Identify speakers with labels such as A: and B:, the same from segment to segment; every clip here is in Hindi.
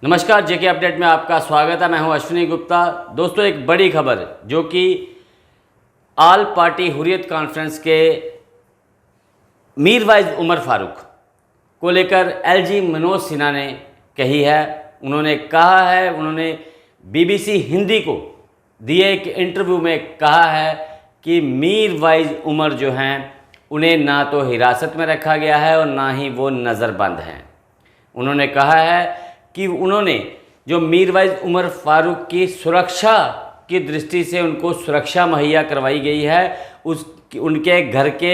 A: नमस्कार, जेके अपडेट में आपका स्वागत है। मैं हूं अश्विनी गुप्ता। दोस्तों, एक बड़ी खबर जो कि ऑल पार्टी हुर्रियत कॉन्फ्रेंस के मीरवाइज उमर फारूक को लेकर एलजी मनोज सिन्हा ने कही है। उन्होंने बीबीसी हिंदी को दिए एक इंटरव्यू में कहा है कि मीरवाइज उमर जो हैं उन्हें ना तो हिरासत में रखा गया है और ना ही वो नज़रबंद हैं। उन्होंने कहा है कि उन्होंने जो मीरवाइज उमर फारूक की सुरक्षा की दृष्टि से उनको सुरक्षा मुहैया करवाई गई है। उनके घर के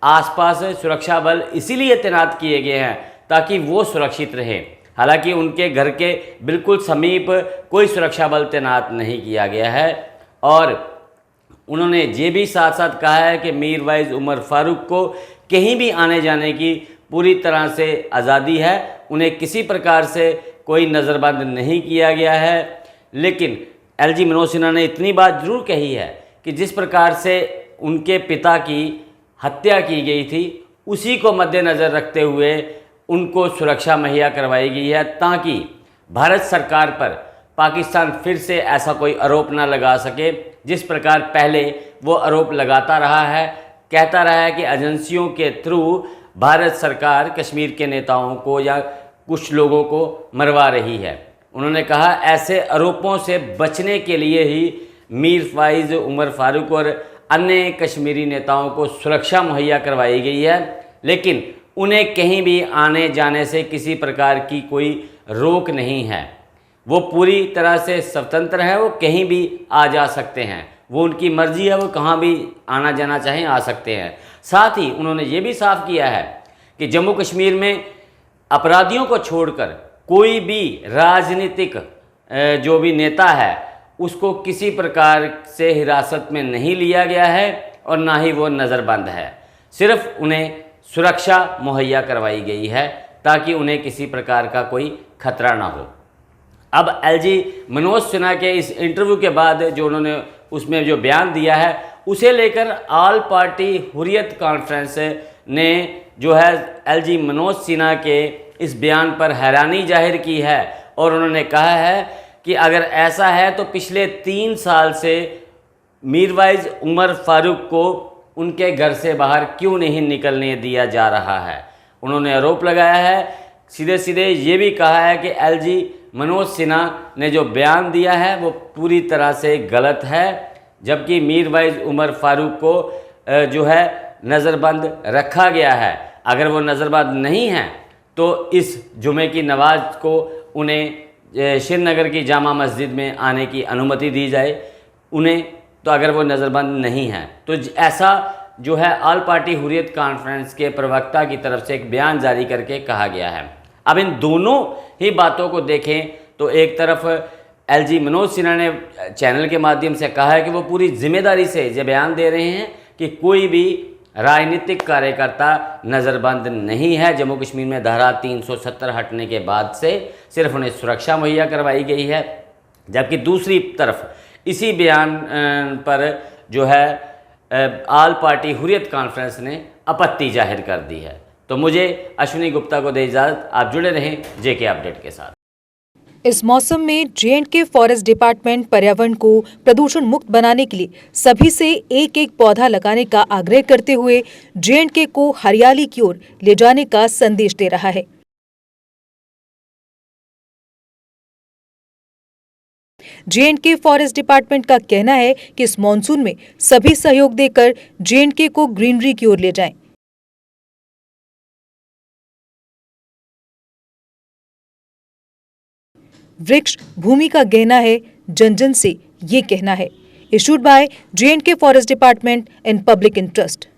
A: आसपास सुरक्षा बल इसीलिए तैनात किए गए हैं ताकि वो सुरक्षित रहें। हालांकि उनके घर के बिल्कुल समीप कोई सुरक्षा बल तैनात नहीं किया गया है। और उन्होंने ये भी साथ साथ कहा है कि मीरवाइज उमर फारूक को कहीं भी आने जाने की पूरी तरह से आज़ादी है। उन्हें किसी प्रकार से कोई नज़रबंद नहीं किया गया है। लेकिन एलजी मनोज सिन्हा ने इतनी बात ज़रूर कही है कि जिस प्रकार से उनके पिता की हत्या की गई थी उसी को मद्देनज़र रखते हुए उनको सुरक्षा मुहैया करवाई गई है ताकि भारत सरकार पर पाकिस्तान फिर से ऐसा कोई आरोप ना लगा सके जिस प्रकार पहले वो आरोप लगाता रहा है। कहता रहा है कि एजेंसियों के थ्रू भारत सरकार कश्मीर के नेताओं को या कुछ लोगों को मरवा रही है। उन्होंने कहा ऐसे आरोपों से बचने के लिए ही मीरवाइज उमर फारूक और अन्य कश्मीरी नेताओं को सुरक्षा मुहैया करवाई गई है, लेकिन उन्हें कहीं भी आने जाने से किसी प्रकार की कोई रोक नहीं है। वो पूरी तरह से स्वतंत्र है, वो कहीं भी आ जा सकते हैं, वो उनकी मर्जी है, वो कहाँ भी आना जाना चाहें आ सकते हैं। साथ ही उन्होंने ये भी साफ किया है कि जम्मू कश्मीर में अपराधियों को छोड़कर कोई भी राजनीतिक जो भी नेता है उसको किसी प्रकार से हिरासत में नहीं लिया गया है और ना ही वो नज़रबंद है। सिर्फ उन्हें सुरक्षा मुहैया करवाई गई है ताकि उन्हें किसी प्रकार का कोई खतरा ना हो। अब एलजी मनोज सिन्हा के इस इंटरव्यू के बाद जो उन्होंने उसमें जो बयान दिया है उसे लेकर ऑल पार्टी हुर्रियत कॉन्फ्रेंस ने जो है एलजी मनोज सिन्हा के इस बयान पर हैरानी जाहिर की है। और उन्होंने कहा है कि अगर ऐसा है तो पिछले 3 साल से मीरवाइज उमर फारूक को उनके घर से बाहर क्यों नहीं निकलने दिया जा रहा है। उन्होंने आरोप लगाया है, सीधे सीधे ये भी कहा है कि एलजी मनोज सिन्हा ने जो बयान दिया है वो पूरी तरह से गलत है, जबकि मीरवाइज उमर फारूक को जो है नज़रबंद रखा गया है। अगर वो नज़रबंद नहीं है तो इस जुमे की नमाज को उन्हें श्रीनगर की जामा मस्जिद में आने की अनुमति दी जाए। उन्हें तो अगर वो नज़रबंद नहीं है तो ऐसा जो है ऑल पार्टी हुर्रियत कॉन्फ्रेंस के प्रवक्ता की तरफ से एक बयान जारी करके कहा गया है। अब इन दोनों ही बातों को देखें तो एक तरफ एलजी मनोज सिन्हा ने चैनल के माध्यम से कहा है कि वो पूरी जिम्मेदारी से ये बयान दे रहे हैं कि कोई भी राजनीतिक कार्यकर्ता नज़रबंद नहीं है। जम्मू कश्मीर में धारा 370 हटने के बाद से सिर्फ उन्हें सुरक्षा मुहैया करवाई गई है, जबकि दूसरी तरफ इसी बयान पर जो है ऑल पार्टी हुर्रियत कॉन्फ्रेंस ने आपत्ति जाहिर कर दी है। तो मुझे अश्विनी गुप्ता को दे इजाज़त। आप जुड़े रहें जेके अपडेट के साथ।
B: इस मौसम में जे.एंड.के फॉरेस्ट डिपार्टमेंट पर्यावरण को प्रदूषण मुक्त बनाने के लिए सभी से एक एक पौधा लगाने का आग्रह करते हुए जे.एंड.के को हरियाली की ओर ले जाने का संदेश दे रहा है। जे.एंड.के फॉरेस्ट डिपार्टमेंट का कहना है कि इस मॉनसून में सभी सहयोग देकर जे.एंड.के को ग्रीनरी की ओर ले जाएं। वृक्ष भूमि का गहना है, जन जन से ये कहना है। Issued by J&K forest department in public interest.